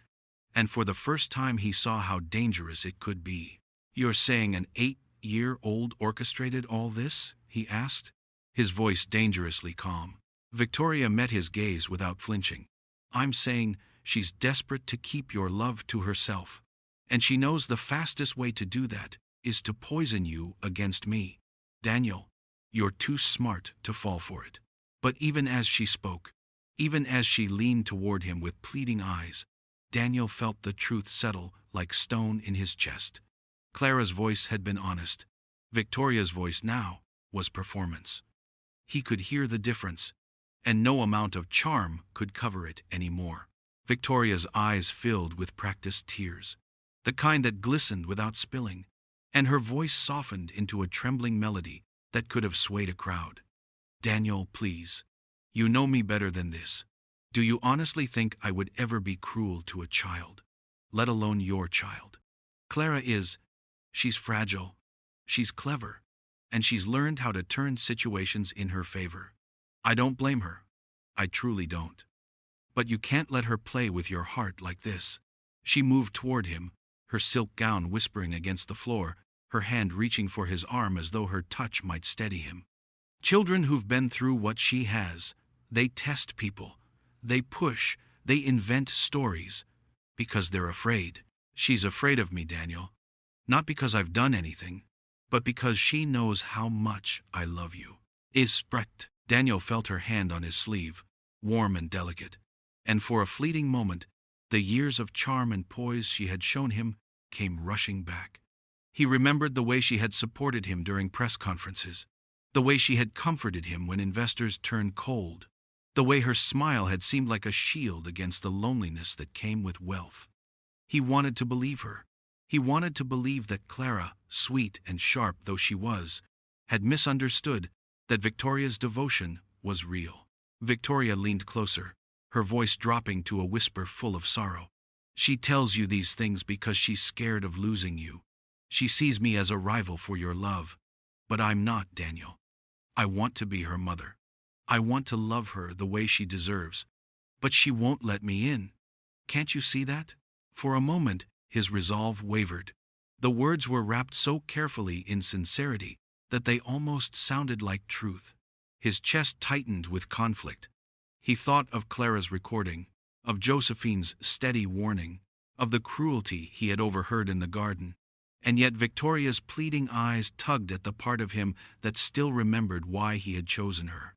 and for the first time he saw how dangerous it could be. "You're saying an 8-year-old orchestrated all this?" he asked, his voice dangerously calm. Victoria met his gaze without flinching. "I'm saying she's desperate to keep your love to herself, and she knows the fastest way to do that is to poison you against me. Daniel, you're too smart to fall for it." But even as she spoke, even as she leaned toward him with pleading eyes, Daniel felt the truth settle like stone in his chest. Clara's voice had been honest. Victoria's voice now was performance. He could hear the difference, and no amount of charm could cover it anymore. Victoria's eyes filled with practiced tears, the kind that glistened without spilling, and her voice softened into a trembling melody that could have swayed a crowd. "Daniel, please. You know me better than this. Do you honestly think I would ever be cruel to a child, let alone your child? Clara she's fragile, she's clever, and she's learned how to turn situations in her favor. I don't blame her. I truly don't. But you can't let her play with your heart like this." She moved toward him, her silk gown whispering against the floor, her hand reaching for his arm as though her touch might steady him. "Children who've been through what she has, they test people. They push, they invent stories, because they're afraid. She's afraid of me, Daniel. Not because I've done anything, but because she knows how much I love you." "Isprecht." Daniel felt her hand on his sleeve, warm and delicate, and for a fleeting moment, the years of charm and poise she had shown him came rushing back. He remembered the way she had supported him during press conferences, the way she had comforted him when investors turned cold, the way her smile had seemed like a shield against the loneliness that came with wealth. He wanted to believe her. He wanted to believe that Clara, sweet and sharp though she was, had misunderstood that Victoria's devotion was real. Victoria leaned closer, her voice dropping to a whisper full of sorrow. "She tells you these things because she's scared of losing you. She sees me as a rival for your love. But I'm not, Daniel. I want to be her mother. I want to love her the way she deserves. But she won't let me in. Can't you see that?" For a moment, his resolve wavered. The words were wrapped so carefully in sincerity that they almost sounded like truth. His chest tightened with conflict. He thought of Clara's recording, of Josephine's steady warning, of the cruelty he had overheard in the garden, and yet Victoria's pleading eyes tugged at the part of him that still remembered why he had chosen her.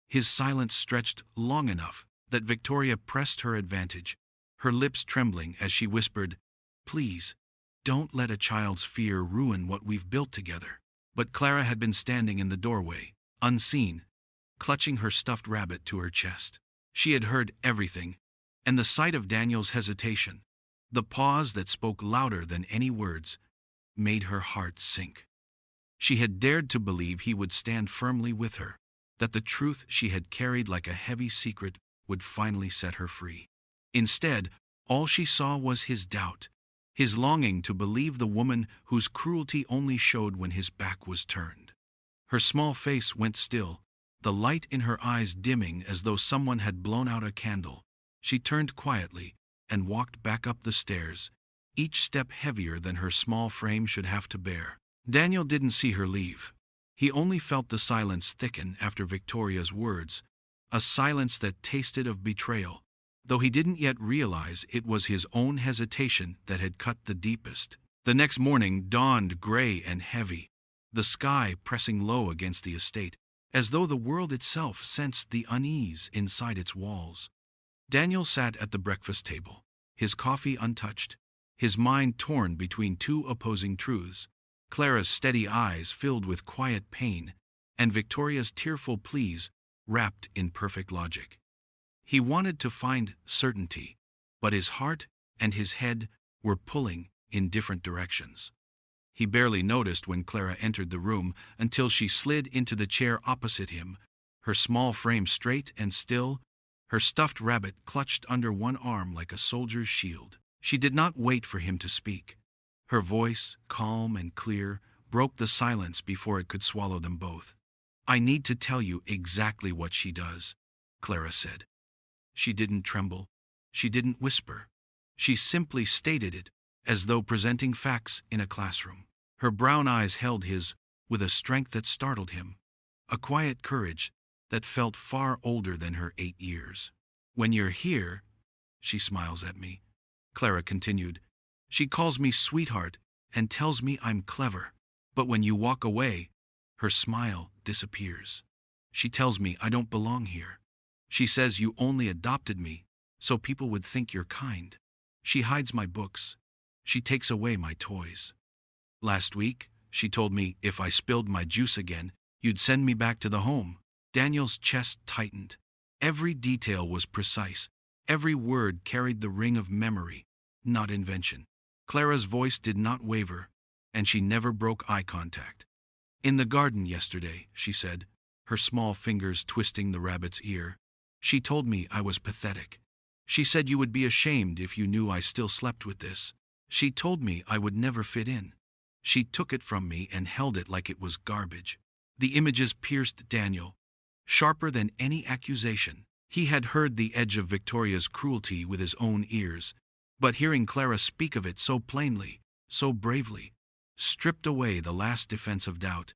His silence stretched long enough that Victoria pressed her advantage, her lips trembling as she whispered, "Please, don't let a child's fear ruin what we've built together." But Clara had been standing in the doorway, unseen, clutching her stuffed rabbit to her chest. She had heard everything, and the sight of Daniel's hesitation, the pause that spoke louder than any words, made her heart sink. She had dared to believe he would stand firmly with her, that the truth she had carried like a heavy secret would finally set her free. Instead, all she saw was his doubt, his longing to believe the woman whose cruelty only showed when his back was turned. Her small face went still, the light in her eyes dimming as though someone had blown out a candle. She turned quietly and walked back up the stairs, each step heavier than her small frame should have to bear. Daniel didn't see her leave. He only felt the silence thicken after Victoria's words, a silence that tasted of betrayal, though he didn't yet realize it was his own hesitation that had cut the deepest. The next morning dawned gray and heavy, the sky pressing low against the estate, as though the world itself sensed the unease inside its walls. Daniel sat at the breakfast table, his coffee untouched, his mind torn between two opposing truths: Clara's steady eyes filled with quiet pain, and Victoria's tearful pleas wrapped in perfect logic. He wanted to find certainty, but his heart and his head were pulling in different directions. He barely noticed when Clara entered the room until she slid into the chair opposite him, her small frame straight and still, her stuffed rabbit clutched under one arm like a soldier's shield. She did not wait for him to speak. Her voice, calm and clear, broke the silence before it could swallow them both. "I need to tell you exactly what she does," Clara said. She didn't tremble. She didn't whisper. She simply stated it, as though presenting facts in a classroom. Her brown eyes held his with a strength that startled him, a quiet courage that felt far older than her 8 years. "When you're here," she smiles at me, Clara continued. "She calls me sweetheart and tells me I'm clever. But when you walk away," her smile disappears. "She tells me I don't belong here. She says you only adopted me so people would think you're kind. She hides my books. She takes away my toys. Last week, she told me if I spilled my juice again, you'd send me back to the home." Daniel's chest tightened. Every detail was precise. Every word carried the ring of memory, not invention. Clara's voice did not waver, and she never broke eye contact. "In the garden yesterday," she said, her small fingers twisting the rabbit's ear, "she told me I was pathetic. She said you would be ashamed if you knew I still slept with this. She told me I would never fit in. She took it from me and held it like it was garbage." The images pierced Daniel, sharper than any accusation. He had heard the edge of Victoria's cruelty with his own ears, but hearing Clara speak of it so plainly, so bravely, stripped away the last defense of doubt.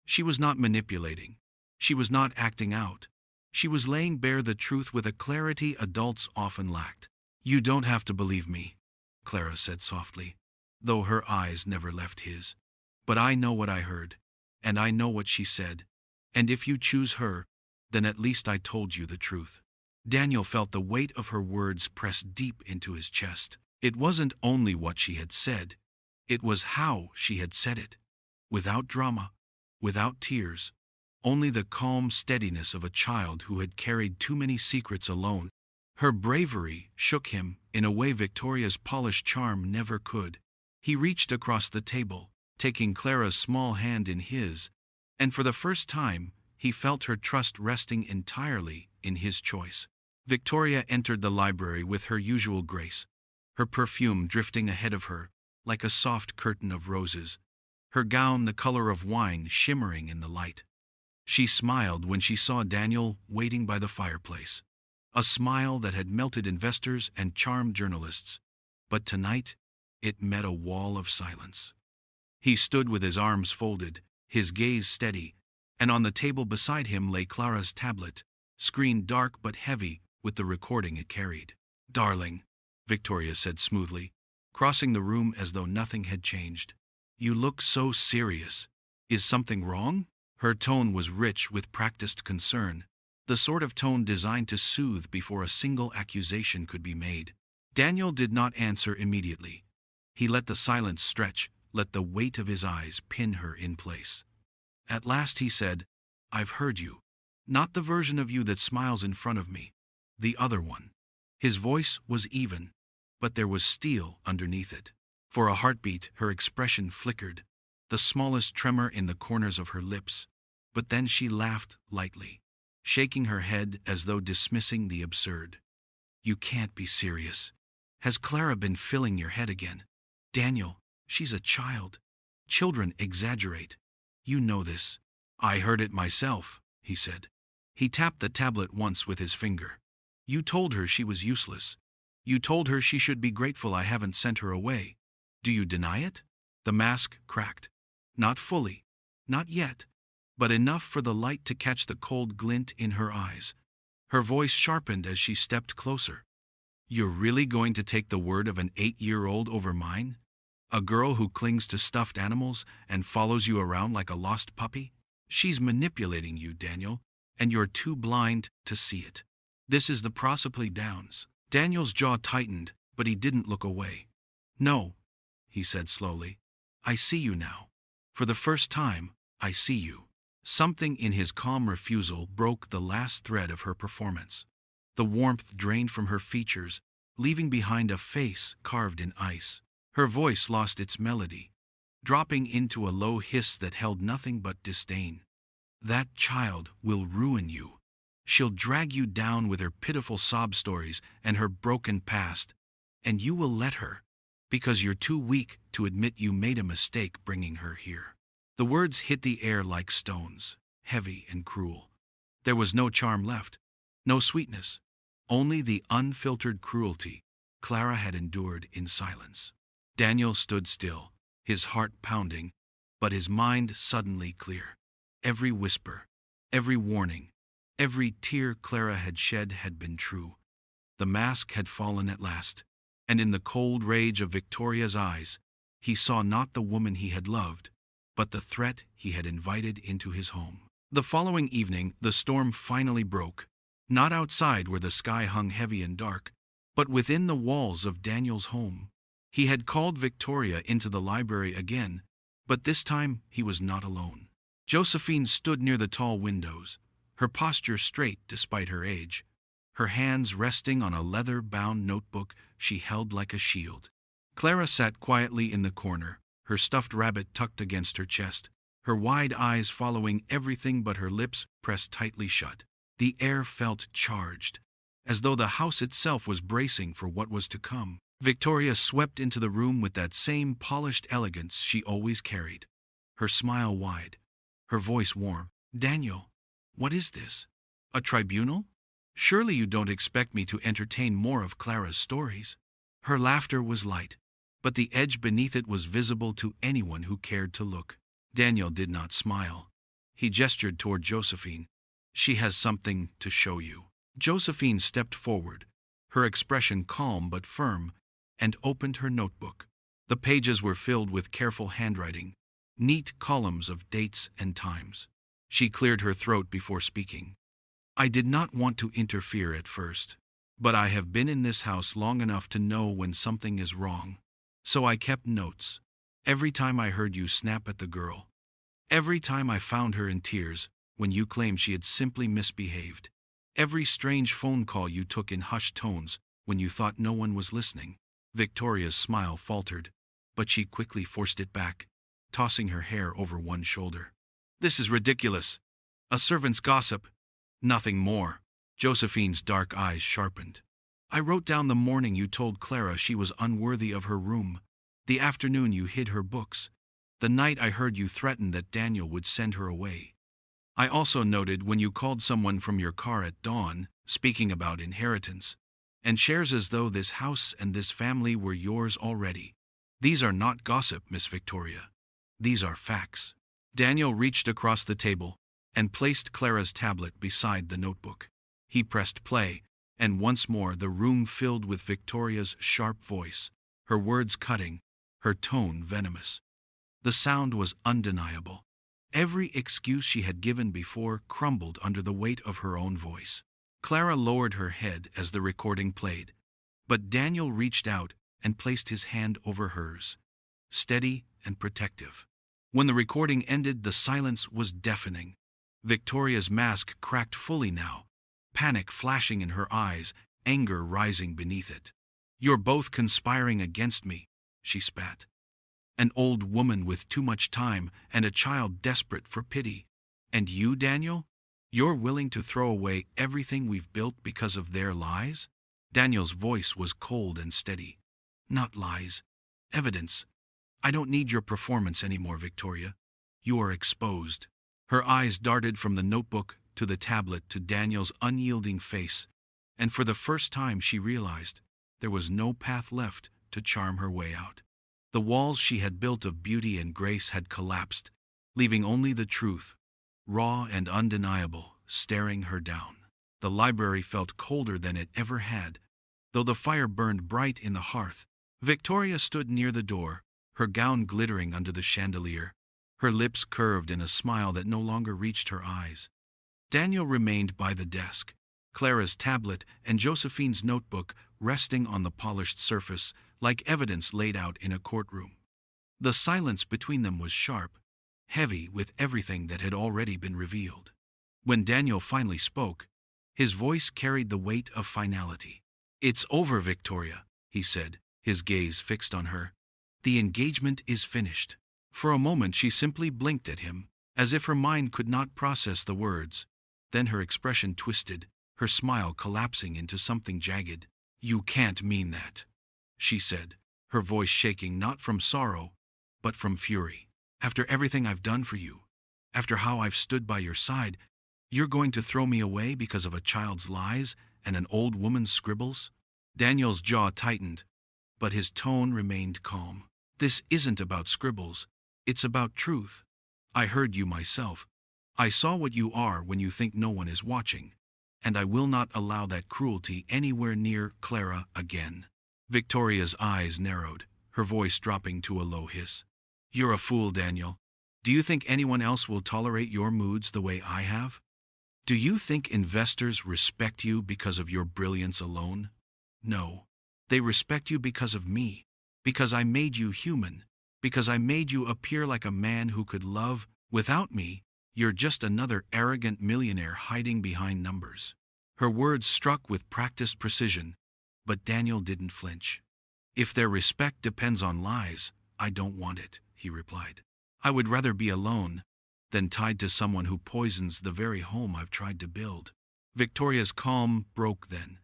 She was not manipulating. She was not acting out. She was laying bare the truth with a clarity adults often lacked. "You don't have to believe me," Clara said softly, though her eyes never left his. "But I know what I heard, and I know what she said, and if you choose her, then at least I told you the truth." Daniel felt the weight of her words press deep into his chest. It wasn't only what she had said, it was how she had said it. Without drama, without tears, only the calm steadiness of a child who had carried too many secrets alone. Her bravery shook him in a way Victoria's polished charm never could. He reached across the table, taking Clara's small hand in his, and for the first time, he felt her trust resting entirely in his choice. Victoria entered the library with her usual grace, her perfume drifting ahead of her like a soft curtain of roses, her gown the color of wine shimmering in the light. She smiled when she saw Daniel waiting by the fireplace, a smile that had melted investors and charmed journalists, but tonight it met a wall of silence. He stood with his arms folded, his gaze steady, and on the table beside him lay Clara's tablet, screen dark but heavy with the recording it carried. "Darling," Victoria said smoothly, crossing the room as though nothing had changed. "You look so serious. Is something wrong?" Her tone was rich with practiced concern, the sort of tone designed to soothe before a single accusation could be made. Daniel did not answer immediately. He let the silence stretch, let the weight of his eyes pin her in place. At last he said, "I've heard you. Not the version of you that smiles in front of me. The other one." His voice was even, but there was steel underneath it. For a heartbeat, her expression flickered, the smallest tremor in the corners of her lips. But then she laughed lightly, shaking her head as though dismissing the absurd. "You can't be serious. Has Clara been filling your head again?" Daniel, she's a child. Children exaggerate. You know this. I heard it myself, he said. He tapped the tablet once with his finger. You told her she was useless. You told her she should be grateful I haven't sent her away. Do you deny it? The mask cracked. Not fully. Not yet. But enough for the light to catch the cold glint in her eyes. Her voice sharpened as she stepped closer. You're really going to take the word of an 8-year-old over mine? A girl who clings to stuffed animals and follows you around like a lost puppy? She's manipulating you, Daniel, and you're too blind to see it. This is the Proserpine Downs. Daniel's jaw tightened, but he didn't look away. No, he said slowly. I see you now. For the first time, I see you. Something in his calm refusal broke the last thread of her performance. The warmth drained from her features, leaving behind a face carved in ice. Her voice lost its melody, dropping into a low hiss that held nothing but disdain. That child will ruin you. She'll drag you down with her pitiful sob stories and her broken past, and you will let her, because you're too weak to admit you made a mistake bringing her here. The words hit the air like stones, heavy and cruel. There was no charm left, no sweetness, only the unfiltered cruelty Clara had endured in silence. Daniel stood still, his heart pounding, but his mind suddenly clear. Every whisper, every warning, every tear Clara had shed had been true. The mask had fallen at last, and in the cold rage of Victoria's eyes, he saw not the woman he had loved, but the threat he had invited into his home. The following evening, the storm finally broke, not outside where the sky hung heavy and dark, but within the walls of Daniel's home. He had called Victoria into the library again, but this time he was not alone. Josephine stood near the tall windows, her posture straight despite her age, her hands resting on a leather-bound notebook she held like a shield. Clara sat quietly in the corner, her stuffed rabbit tucked against her chest, her wide eyes following everything but her lips pressed tightly shut. The air felt charged, as though the house itself was bracing for what was to come. Victoria swept into the room with that same polished elegance she always carried, her smile wide, her voice warm. Daniel, what is this? A tribunal? Surely you don't expect me to entertain more of Clara's stories? Her laughter was light, but the edge beneath it was visible to anyone who cared to look. Daniel did not smile. He gestured toward Josephine. She has something to show you. Josephine stepped forward, her expression calm but firm, and opened her notebook. The pages were filled with careful handwriting, neat columns of dates and times. She cleared her throat before speaking. I did not want to interfere at first, but I have been in this house long enough to know when something is wrong. So I kept notes. Every time I heard you snap at the girl, every time I found her in tears when you claimed she had simply misbehaved, every strange phone call you took in hushed tones when you thought no one was listening. Victoria's smile faltered, but she quickly forced it back, tossing her hair over one shoulder. This is ridiculous. A servant's gossip. Nothing more. Josephine's dark eyes sharpened. I wrote down the morning you told Clara she was unworthy of her room, the afternoon you hid her books, the night I heard you threaten that Daniel would send her away. I also noted when you called someone from your car at dawn, speaking about inheritance, and shares as though this house and this family were yours already. These are not gossip, Miss Victoria. These are facts. Daniel reached across the table and placed Clara's tablet beside the notebook. He pressed play, and once more the room filled with Victoria's sharp voice, her words cutting, her tone venomous. The sound was undeniable. Every excuse she had given before crumbled under the weight of her own voice. Clara lowered her head as the recording played, but Daniel reached out and placed his hand over hers, steady and protective. When the recording ended, the silence was deafening. Victoria's mask cracked fully now, panic flashing in her eyes, anger rising beneath it. You're both conspiring against me, she spat. An old woman with too much time and a child desperate for pity. And you, Daniel? You're willing to throw away everything we've built because of their lies? Daniel's voice was cold and steady. Not lies. Evidence. I don't need your performance anymore, Victoria. You are exposed. Her eyes darted from the notebook to the tablet to Daniel's unyielding face, and for the first time she realized there was no path left to charm her way out. The walls she had built of beauty and grace had collapsed, leaving only the truth, raw and undeniable, staring her down. The library felt colder than it ever had, though the fire burned bright in the hearth. Victoria stood near the door, her gown glittering under the chandelier, her lips curved in a smile that no longer reached her eyes. Daniel remained by the desk, Clara's tablet and Josephine's notebook resting on the polished surface like evidence laid out in a courtroom. The silence between them was sharp, heavy with everything that had already been revealed. When Daniel finally spoke, his voice carried the weight of finality. "It's over, Victoria," he said, his gaze fixed on her. "The engagement is finished." For a moment she simply blinked at him, as if her mind could not process the words. Then her expression twisted, her smile collapsing into something jagged. "You can't mean that," she said, her voice shaking not from sorrow, but from fury. "After everything I've done for you, after how I've stood by your side, you're going to throw me away because of a child's lies and an old woman's scribbles?" Daniel's jaw tightened, but his tone remained calm. "This isn't about scribbles. It's about truth. I heard you myself. I saw what you are when you think no one is watching, and I will not allow that cruelty anywhere near Clara again." Victoria's eyes narrowed, her voice dropping to a low hiss. "You're a fool, Daniel. Do you think anyone else will tolerate your moods the way I have? Do you think investors respect you because of your brilliance alone? No. They respect you because of me, because I made you human, because I made you appear like a man who could love. Without me, you're just another arrogant millionaire hiding behind numbers." Her words struck with practiced precision, but Daniel didn't flinch. "If their respect depends on lies, I don't want it," he replied. "I would rather be alone than tied to someone who poisons the very home I've tried to build." Victoria's calm broke then.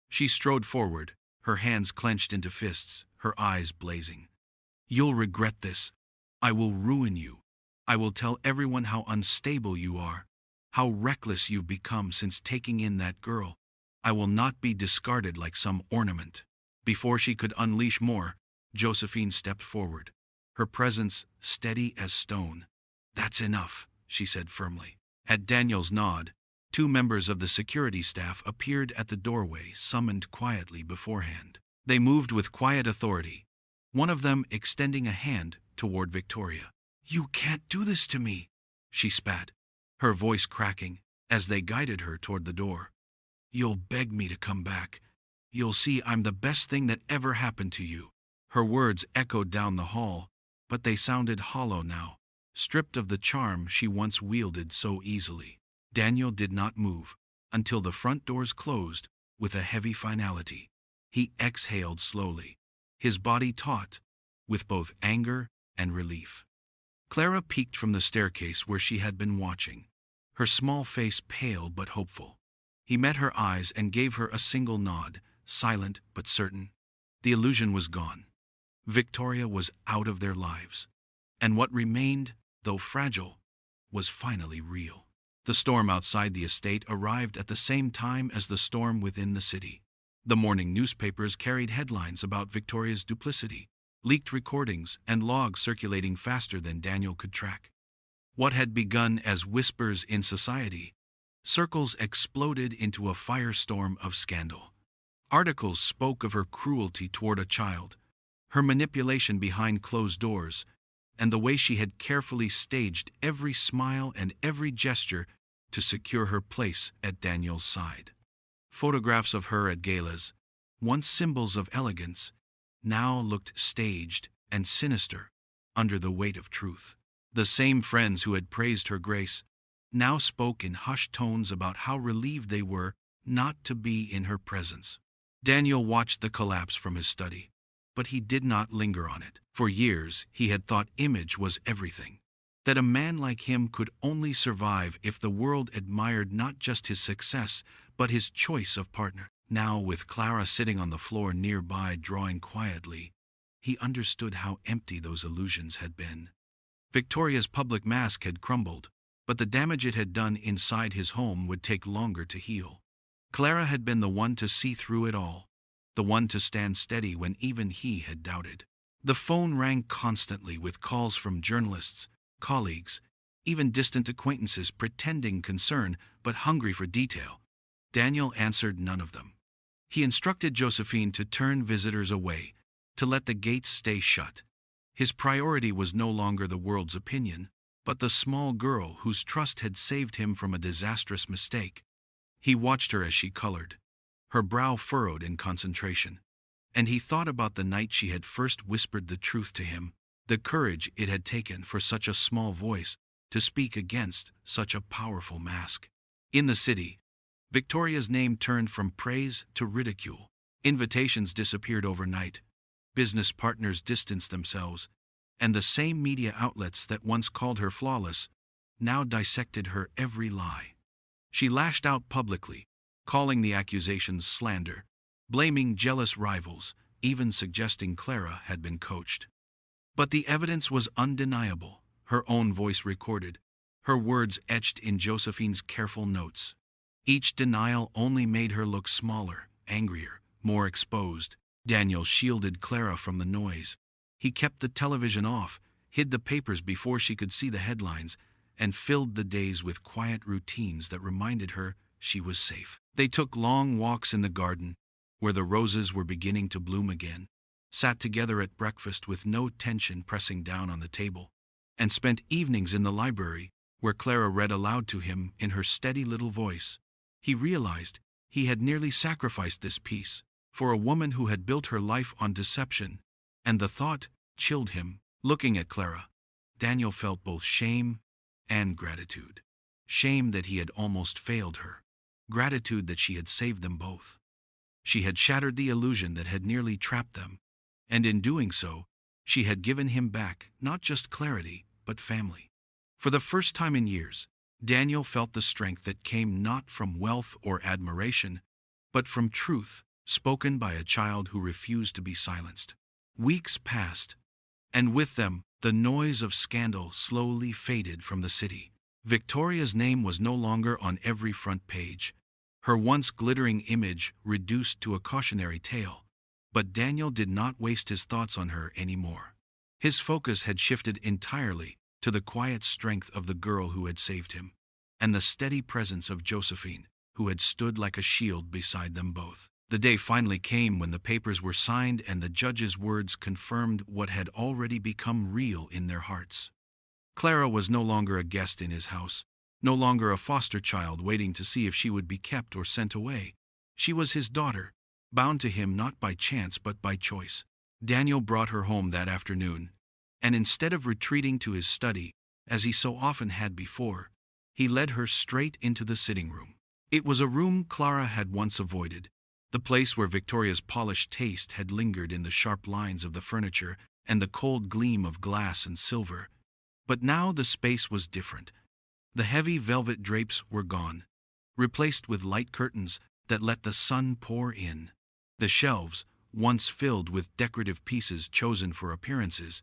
She strode forward, her hands clenched into fists, her eyes blazing. "You'll regret this. I will ruin you. I will tell everyone how unstable you are, how reckless you've become since taking in that girl. I will not be discarded like some ornament." Before she could unleash more, Josephine stepped forward, her presence steady as stone. "That's enough," she said firmly. At Daniel's nod, 2 members of the security staff appeared at the doorway, summoned quietly beforehand. They moved with quiet authority, one of them extending a hand toward Victoria. "You can't do this to me," she spat, her voice cracking, as they guided her toward the door. "You'll beg me to come back. You'll see I'm the best thing that ever happened to you." Her words echoed down the hall, but they sounded hollow now, stripped of the charm she once wielded so easily. Daniel did not move until the front doors closed with a heavy finality. He exhaled slowly, his body taut with both anger and relief. Clara peeked from the staircase where she had been watching, her small face pale but hopeful. He met her eyes and gave her a single nod, silent but certain. The illusion was gone. Victoria was out of their lives, and what remained, though fragile, was finally real. The storm outside the estate arrived at the same time as the storm within the city. The morning newspapers carried headlines about Victoria's duplicity, leaked recordings and logs circulating faster than Daniel could track. What had begun as whispers in society, circles exploded into a firestorm of scandal. Articles spoke of her cruelty toward a child, her manipulation behind closed doors, and the way she had carefully staged every smile and every gesture to secure her place at Daniel's side. Photographs of her at galas, once symbols of elegance, now looked staged and sinister under the weight of truth. The same friends who had praised her grace now spoke in hushed tones about how relieved they were not to be in her presence. Daniel watched the collapse from his study, but he did not linger on it. For years, he had thought image was everything, that a man like him could only survive if the world admired not just his success, but his choice of partner. Now, with Clara sitting on the floor nearby drawing quietly, he understood how empty those illusions had been. Victoria's public mask had crumbled, but the damage it had done inside his home would take longer to heal. Clara had been the one to see through it all, the one to stand steady when even he had doubted. The phone rang constantly with calls from journalists, colleagues, even distant acquaintances pretending concern but hungry for detail. Daniel answered none of them. He instructed Josephine to turn visitors away, to let the gates stay shut. His priority was no longer the world's opinion, but the small girl whose trust had saved him from a disastrous mistake. He watched her as she colored, her brow furrowed in concentration, and he thought about the night she had first whispered the truth to him, the courage it had taken for such a small voice to speak against such a powerful mask. In the city, Victoria's name turned from praise to ridicule. Invitations disappeared overnight, business partners distanced themselves, and the same media outlets that once called her flawless now dissected her every lie. She lashed out publicly, calling the accusations slander, blaming jealous rivals, even suggesting Clara had been coached. But the evidence was undeniable, her own voice recorded, her words etched in Josephine's careful notes. Each denial only made her look smaller, angrier, more exposed. Daniel shielded Clara from the noise. He kept the television off, hid the papers before she could see the headlines, and filled the days with quiet routines that reminded her she was safe. They took long walks in the garden, where the roses were beginning to bloom again, sat together at breakfast with no tension pressing down on the table, and spent evenings in the library, where Clara read aloud to him in her steady little voice. He realized he had nearly sacrificed this peace for a woman who had built her life on deception, and the thought chilled him. Looking at Clara, Daniel felt both shame and gratitude. Shame that he had almost failed her. Gratitude that she had saved them both. She had shattered the illusion that had nearly trapped them, and in doing so, she had given him back not just clarity, but family. For the first time in years, Daniel felt the strength that came not from wealth or admiration, but from truth, spoken by a child who refused to be silenced. Weeks passed, and with them, the noise of scandal slowly faded from the city. Victoria's name was no longer on every front page, her once glittering image reduced to a cautionary tale. But Daniel did not waste his thoughts on her anymore. His focus had shifted entirely to the quiet strength of the girl who had saved him, and the steady presence of Josephine, who had stood like a shield beside them both. The day finally came when the papers were signed and the judge's words confirmed what had already become real in their hearts. Clara was no longer a guest in his house, no longer a foster child waiting to see if she would be kept or sent away. She was his daughter, bound to him not by chance but by choice. Daniel brought her home that afternoon, and instead of retreating to his study, as he so often had before, he led her straight into the sitting room. It was a room Clara had once avoided, the place where Victoria's polished taste had lingered in the sharp lines of the furniture and the cold gleam of glass and silver. But now the space was different. The heavy velvet drapes were gone, replaced with light curtains that let the sun pour in. The shelves, once filled with decorative pieces chosen for appearances,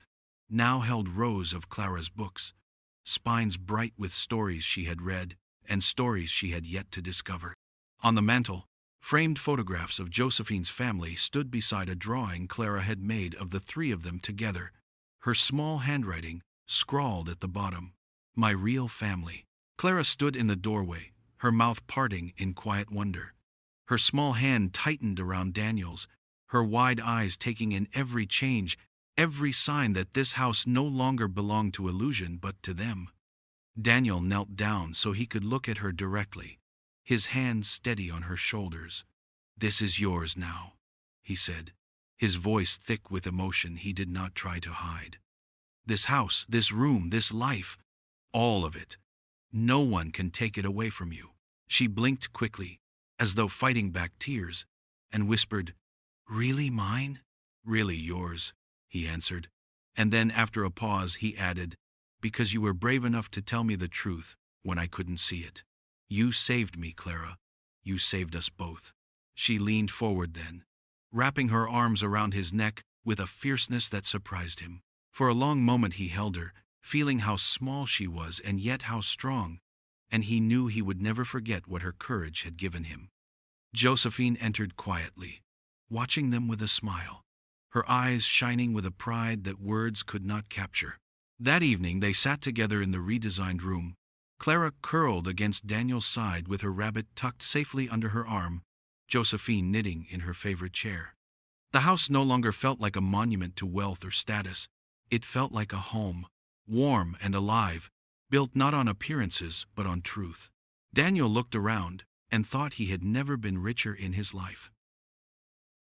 now held rows of Clara's books, spines bright with stories she had read and stories she had yet to discover. On the mantel, framed photographs of Josephine's family stood beside a drawing Clara had made of the three of them together, her small handwriting scrawled at the bottom, "My real family." Clara stood in the doorway, her mouth parting in quiet wonder. Her small hand tightened around Daniel's, her wide eyes taking in every change, every sign that this house no longer belonged to illusion but to them. Daniel knelt down so he could look at her directly, his hands steady on her shoulders. "This is yours now," he said, his voice thick with emotion he did not try to hide. "This house, this room, this life, all of it. No one can take it away from you." She blinked quickly, as though fighting back tears, and whispered, "Really mine?" "Really yours," he answered. And then after a pause he added, "Because you were brave enough to tell me the truth when I couldn't see it. You saved me, Clara. You saved us both." She leaned forward then, wrapping her arms around his neck, with a fierceness that surprised him. For a long moment he held her, feeling how small she was and yet how strong, and he knew he would never forget what her courage had given him. Josephine entered quietly, watching them with a smile, her eyes shining with a pride that words could not capture. That evening they sat together in the redesigned room, Clara curled against Daniel's side with her rabbit tucked safely under her arm, Josephine knitting in her favorite chair. The house no longer felt like a monument to wealth or status. It felt like a home, warm and alive, built not on appearances but on truth. Daniel looked around and thought he had never been richer in his life.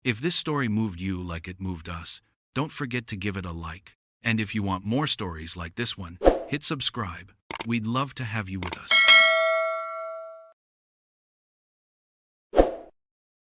If this story moved you like it moved us, don't forget to give it a like. And if you want more stories like this one, hit subscribe. We'd love to have you with us.